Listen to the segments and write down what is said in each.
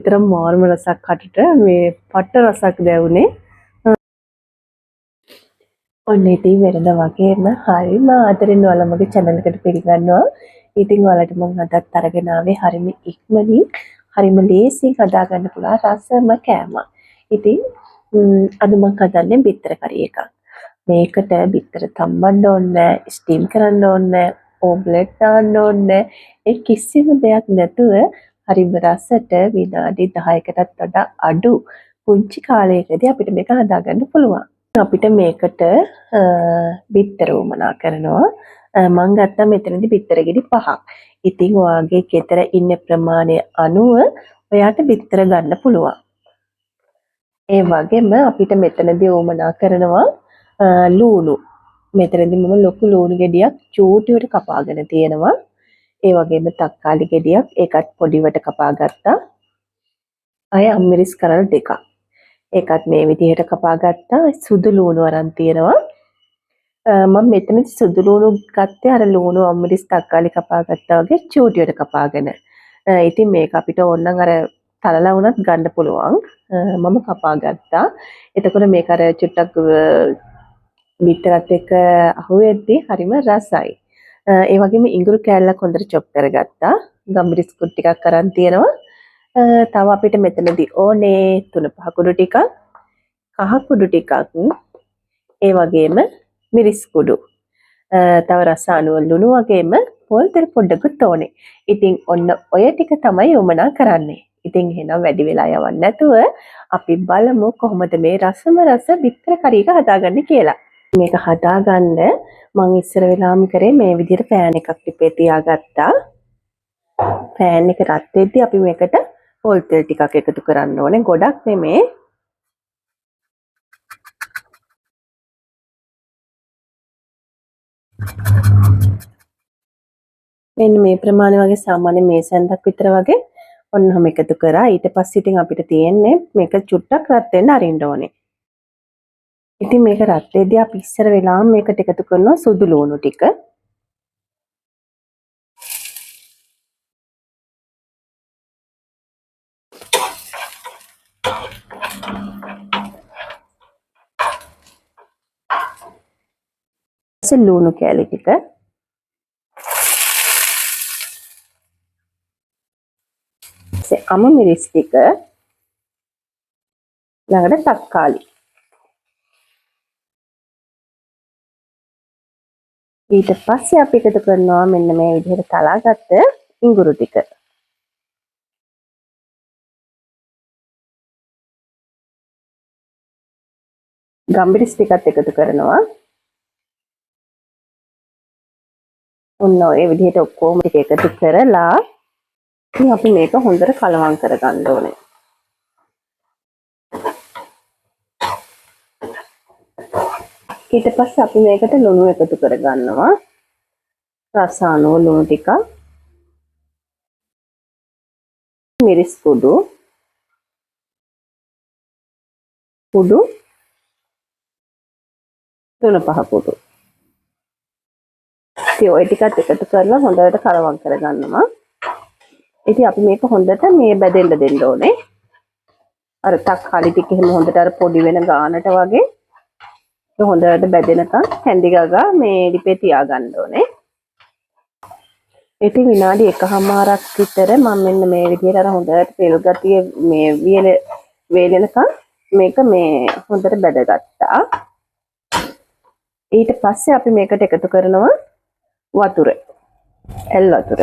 විතරම මාර්ම රසක් කටට මේ පට්ට රසක් දැවුනේ. ඔන්න ඉතින් වෙනද වගේම හරිම ආදරෙන් ඔයාලා මගේ channel එකට පිළිගන්නවා. ඉතින් ඔයාලට මම අදත් අරගෙන ආවේ හරිම ඉක්මනින් හරිම ලේසියෙන් හදාගන්න පුළුවන් රසම කෑමක්. ඉතින් අද මම හදන්නේ බිත්තර කරි එකක්. මේකට බිත්තර තම්බන්න ඕනේ, ස්ටීම් කරන්න ඕනේ, ඕම්ලට් දාන්න ඕනේ. ඒ කිසිම දෙයක් නැතුව හරිම රසට විනාඩි 10කටත් වඩා අඩු පුංචි කාලයකදී අපිට මේක හදාගන්න පුළුවන්. අපිට මේකට බිත්තර උමනා කරනවා. මම ගත්තා මෙතනදී බිත්තර ගෙඩි 5ක්. ඉතින් ඔයාගේ ගෙදර ඉන්න ප්‍රමාණය අනුව ඔයාට බිත්තර ගන්න පුළුවන්. ඒ වගේම අපිට මෙතනදී උමනා කරනවා ලූණු. මෙතනදී මම ලොකු ලූණු ගෙඩියක් චූටියට කපාගෙන තියෙනවා. ඒ වගේම තක්කාලි ගෙඩියක් ඒකත් පොඩිවට කපා ගත්තා. අය අම්මිරිස් කරල් දෙකක්. ඒකත් මේ විදිහට කපා ගත්තා. සුදු ලූණු අරන් තියෙනවා. මම මෙතනදී සුදු ලූණු ගත්තේ අර ලූණු අම්මිරිස් තක්කාලි කපා ගත්තා වගේ චූටියට කපාගෙන. ඉතින් මේක අපිට ඕනනම් අර තලලා වුණත් ගන්න පුළුවන්. මම කපා ගත්තා. එතකොට මේක අර චුට්ටක් බිත්තරත් එක්ක අහුවෙද්දී හරිම රසයි. ඒ වගේම ඉඟුරු කෑල්ලක් හොඳට චොප් කරගත්තා. ගම්බිරිස් කුඩු ටිකක් අරන් තියෙනවා. තව අපිට මෙතනදී ඕනේ 3-5 කුඩු ටිකක්, කහ කුඩු ටිකක්, ඒ වගේම මිරිස් කුඩු. තව රස අනුව ලුණු වගේම පොල් තෙල් පොඩ්ඩකුත් ඕනේ. ඉතින් ඔන්න ඔය ටික තමයි උමනා කරන්නේ. ඉතින් එහෙනම් වැඩි වෙලා යවන්න නැතුව අපි බලමු කොහොමද මේ රසම රස බිත්තර කරි එක හදාගන්නේ කියලා. මේක හදාගන්න මම ඉස්සර වෙලාම කරේ මේ විදිහට පෑන් එකක් ටිපේ තියාගත්තා. පෑන් එක රත් වෙද්දී අපි මේකට පොල් තෙල් ටිකක් එකතු කරන්න ඕනේ. ගොඩක් නෙමේ. මෙන්න මේ ප්‍රමාණය වගේ සාමාන්‍ය මේසෙන්දක් විතර වගේ ඔන්නම එකතු කරා. ඊට පස්සේ ඉතින් අපිට තියෙන්නේ මේක චුට්ටක් රත් වෙන්න අරින්න ඕනේ. ඉතින් මේක රත් වෙද්දී අපි ඉස්සර වෙලාම මේකට එකතු කරනවා සුදු ලූණු ටික. ලූණු කෑලි ටික. අම මිරිස් ටික. ළඟට තක්කාලි. ඊට පස්සේ අපි එකතු කරනවා මෙන්න මේ විදිහට තලාගත්ත ඉඟුරු ටික. ගම්බිරිස් ටිකත් එකතු කරනවා. ඔන්න ඔය විදිහට ඔක්කොම ටික එකතු කරලා ඉතින් අපි මේක හොඳට කලවම් කරගන්න ඕනේ. ඊට පස්සේ අපි මේකට ලුණු එකතු කරගන්නවා. රස අනුව ලුණු ටිකක්, මිරිස් කුඩු 3-5 කුඩු. ඉතින් ඔය ටිකත් එකතු කරලා හොඳට කලවම් කරගන්නවා. ඉතින් අපි මේක හොඳට මේ බැදෙන්න දෙන්න ඕනේ. අර තක්කාලි ටික එහෙම හොඳට අර පොඩි වෙන ගානට වගේ හොඳට බැදෙනකන් හැඳි ගගා මේ ලිපේ තියාගන්න ඕනේ. ඉතින් විනාඩි 1කමාරක් විතර මම මෙන්න මේ විදිහට අර හොඳට තෙල් ගතිය මේ වේලෙනකන් මේක මේ හොඳට බැදගත්තා. ඊට පස්සේ අපි මේකට එකතු කරනවා වතුර. එල් වතුර.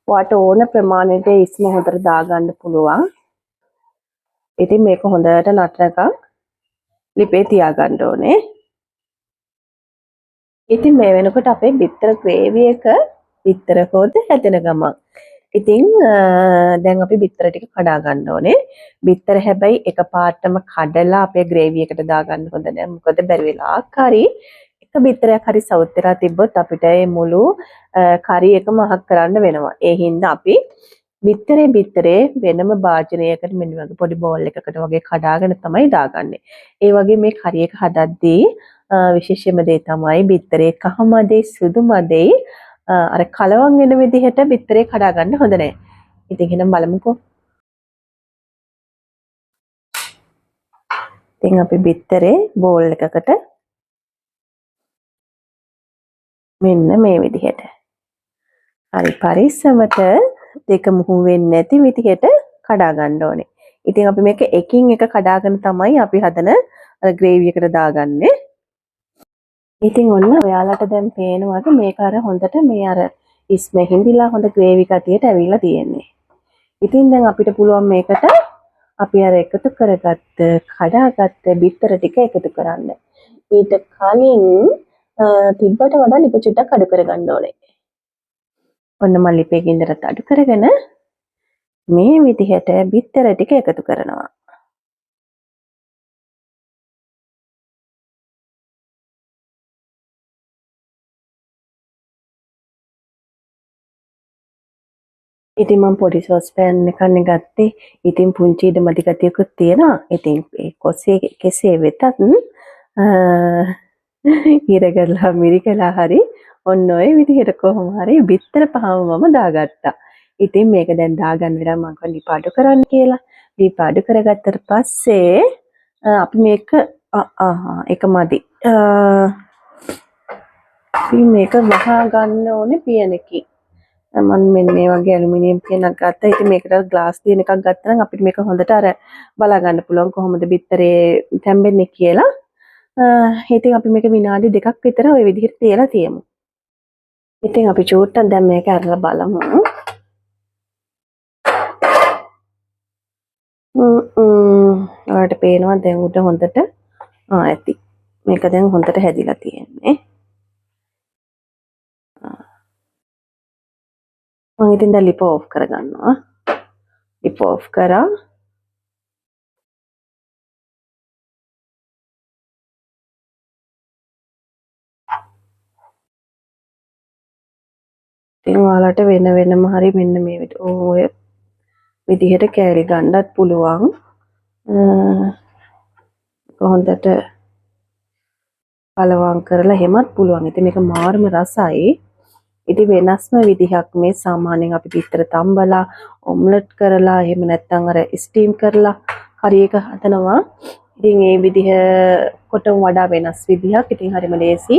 ඔයාට ඕන ප්‍රමාණයට ඉස්ම හොඳට දාගන්න පුළුවන්. ඉතින් මේක හොඳට නටනකම් ලිපේ තියාගන්න ඕනේ. ඉතින් මේ වෙනකොට අපේ බිත්තර ග්‍රේවි එක බිත්තර පොද හැදෙන ගමන්. ඉතින් දැන් අපි බිත්තර ටික කඩා ගන්න ඕනේ. බිත්තර හැබැයි එකපාරටම කඩලා අපේ ග්‍රේවි එකට දාගන්න හොඳ නෑ. මොකද බැරි වෙලාවක් හරි එක බිත්තරයක් හරි සවුත් වෙලා තිබ්බොත් අපිට මේ මුළු කරි එක මහක් කරන්න වෙනවා. ඒ හින්දා අපි බිත්තරේ වෙනම භාජනයකට මෙන්න වගේ පොඩි බෝල් එකකට වගේ කඩාගෙන තමයි දාගන්නේ. ඒ වගේ මේ කරි එක හදද්දී විශේෂම දේ තමයි බිත්තරේ කහ මදේ සුදු මදේ අර කලවම් වෙන විදිහට බිත්තරේ කඩා ගන්න හොඳ නැහැ. ඉතින් එහෙනම් බලමුකෝ. ඉතින් අපි බිත්තරේ බෝල් එකකට මෙන්න මේ විදිහට. හරි පරිස්සමට දෙක මුහු වෙන්නේ නැති විදිහට කඩා ගන්න ඕනේ. ඉතින් අපි මේක එකින් එක කඩාගෙන තමයි අපි හදන ග්‍රේවි එකට දාගන්නේ. ඉතින් ඔන්න ඔයාලට දැන් පේනවාද මේක අර හොඳට මේ අර ඉස්මෙ හිඳිලා හොඳ ග්‍රේවි කතියට ඇවිල්ලා තියෙන්නේ. ඉතින් දැන් අපිට පුළුවන් මේකට අපි අර එකතු කරගත්ත කඩාගත්ත බිත්තර ටික එකතු කරන්න. ඊට කලින් තිබ්බට වඩා ලිප චුට්ටක් අඩු කරගන්න ඕනේ. ඔන්න මම ලිපේ ගින්දරත් අඩු කරගෙන මේ විදිහට බිත්තර ටික එකතු කරනවා. ඉතින් මම පොඩි සෝස් පෑන් එකක් ගත්තේ. ඉතින් පුංචි ඉඩ මදි ගතියකුත් තියෙනවා. ඉතින් ඒ කෙසේ වෙතත් ඉරගලා මිරිකලා හරි ඔන්න ඔය විදිහට කොහොම හරි බිත්තර පහම මම දාගත්තා. ඉතින් මේක දැන් දාගන්න වෙලාව මම කව ලිප අඩු කරන්න කියලා. ලිප අඩු කරගත්තට පස්සේ අපි මේක එක මදි. අපි මේක වහා ගන්න ඕනේ පියනකින්. මම මෙන්න මේ වගේ ඇලුමිනියම් පියනක් ගත්තා. ඉතින් මේකට ග්ලාස් තියෙන එකක් ගත්තා නම් අපිට මේක හොඳට අර බලා ගන්න පුළුවන් කොහොමද බිත්තරේ තැම්බෙන්නේ කියලා. ඉතින් අපි මේක විනාඩි 2ක් විතර ওই විදිහට තියලා තියමු. ඉතින් අපි චූට්ටක් දැන් මේක අරලා බලමු. ඔයාලට පේනවා දැන් උඩ හොඳට ඇති. මේක දැන් හොඳට හැදිලා තියෙන්නේ. මම ඉතින් දැන් ලිප ඔෆ් කරගන්නවා. ලිප ඔෆ් කරා. ඉතින් ඔයාලට වෙන වෙනම හරි මෙන්න මේ ඔය විදිහට කෑලි ගන්නත් පුළුවන්. හොඳට කලවම් කරලා හැමත් පුළුවන්. ඉතින් මේක මාර්ම රසයි. ඉතින් වෙනස්ම විදිහක් මේ සාමාන්‍යයෙන් අපි පිටතර තම්බලා ඔම්ලට් කරලා එහෙම නැත්නම් අර ස්ටීම් කරලා කරි එක හදනවා. ඉතින් මේ විදිහ කොටම වඩා වෙනස් විදිහක්. ඉතින් හරිම ලේසි.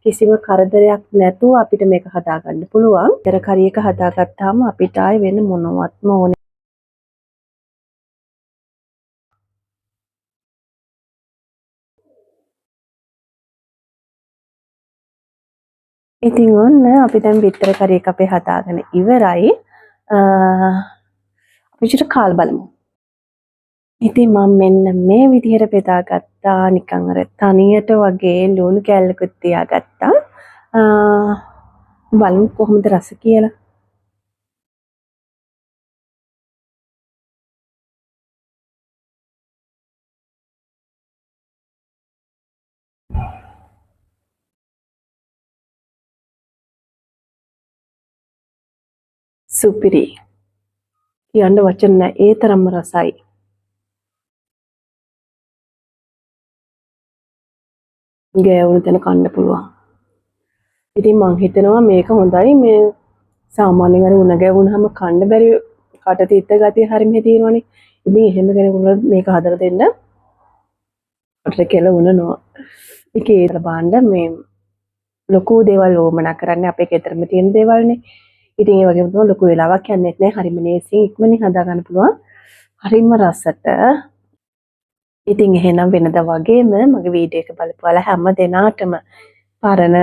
කිසිම කරදරයක් නැතුව අපිට මේක හදාගන්න පුළුවන්. ඊතර කරි එක හදාගත්තාම අපිට ආයෙ වෙන මොනවත්ම ඕනේ. ඉතින් ඔන්න අපි දැන් බිත්තර කරි එක අපේ හදාගෙන ඉවරයි. අපි චුට්ටක් කාල් බලමු. ඉතින් මම මෙන්න මේ විදිහට බෙදාගත්තා. නිකන් අර තනියට වගේ ලුණු කෑල්ලකුත් තියාගත්තා. බලමු කොහොමද රස කියලා. සුපිරි. කියන්න වචන නැහැ. ඒ තරම්ම රසයි. ගෑවුණු තැන කන්න පුළුවන්. ඉතින් මං හිතනවා මේක හොඳයි. මේ සාමාන්‍යයෙන් අර උණ ගැවුනහම කන්න බැරි කට තිත්ත ගතිය හරිම තියෙනවනේ. ඉතින් එහෙම කෙනෙකුට මේක හදලා දෙන්න අපිට කියලා උනනවා. ඒකේ බලන්න මේ ලොකු දේවල් ඕමනා කරන්නේ අපේ ගෙදරම තියෙන දේවල්නේ. ඉතින් ඒ වගේම තමයි ලොකු වෙලාවක් යන්නේ නැහැ. හරිම ලේසියෙන් ඉක්මනින් හදා ගන්න පුළුවන්. හරිම රසට. ඉතින් එහෙනම් වෙනදා වගේම මගේ වීඩියෝ එක බලපුවාලා හැම දෙනාටම පරණ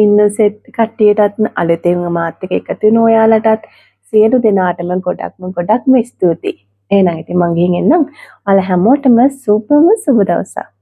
ඉන්න සෙට් කට්ටියටත් අලුතෙන් මාත් එක්ක එකතු වෙන ඔයාලටත් සියලු දෙනාටම ගොඩක්ම ස්තුතියි. එහෙනම් ඉතින් මං ගිහින් එන්නම්. ඔයාලා හැමෝටම සුබම සුබ දවසක්.